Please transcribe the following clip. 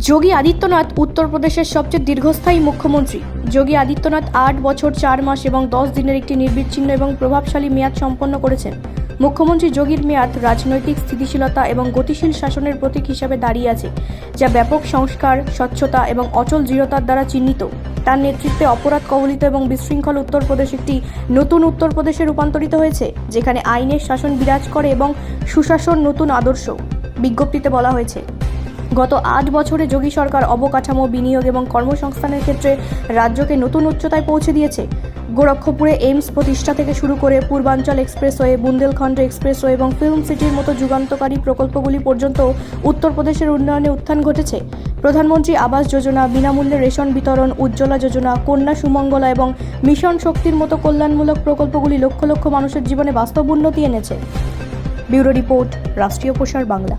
যোগী আদিত্যনাথ উত্তরপ্রদেশের সবচেয়ে দীর্ঘস্থায়ী মুখ্যমন্ত্রী। যোগী আদিত্যনাথ 8 বছর 4 মাস এবং 10 দিনের একটি নির্বিচ্ছিন্ন এবং প্রভাবশালী মেয়াদ সম্পন্ন করেছেন। মুখ্যমন্ত্রী যোগীর মেয়াদ রাজনৈতিক স্থিতিশীলতা এবং গতিশীল শাসনের প্রতীক হিসাবে দাঁড়িয়ে আছে, যা ব্যাপক সংস্কার, স্বচ্ছতা এবং অচল দৃঢ়তার দ্বারা চিহ্নিত। তার নেতৃত্বে অপরাধ কবলিত এবং বিশৃঙ্খল উত্তরপ্রদেশ একটি নতুন উত্তরপ্রদেশে রূপান্তরিত হয়েছে, যেখানে আইনের শাসন বিরাজ করে এবং সুশাসন নতুন আদর্শ। বিজ্ঞপ্তিতে বলা হয়েছে, গত 8 বছরে যোগী সরকার অবকাঠামো, বিনিয়োগ এবং কর্মসংস্থানের ক্ষেত্রে রাজ্যকে নতুন উচ্চতায় পৌঁছে দিয়েছে। গোরক্ষপুরে এইমস প্রতিষ্ঠা থেকে শুরু করে পূর্বাঞ্চল এক্সপ্রেসওয়ে, বুন্দেলখণ্ড এক্সপ্রেসওয়ে এবং ফিল্ম সিটির মতো যুগান্তকারী প্রকল্পগুলি পর্যন্ত উত্তরপ্রদেশের উন্নয়নে উত্থান ঘটেছে। প্রধানমন্ত্রী আবাস যোজনা, বিনামূল্যে রেশন বিতরণ, উজ্জ্বলা যোজনা, কন্যা সুমঙ্গলা এবং মিশন শক্তির মতো কল্যাণমূলক প্রকল্পগুলি লক্ষ লক্ষ মানুষের জীবনে বাস্তব উন্নতি এনেছে। ব্যুরো রিপোর্ট, রাষ্ট্রীয় প্রসার বাংলা।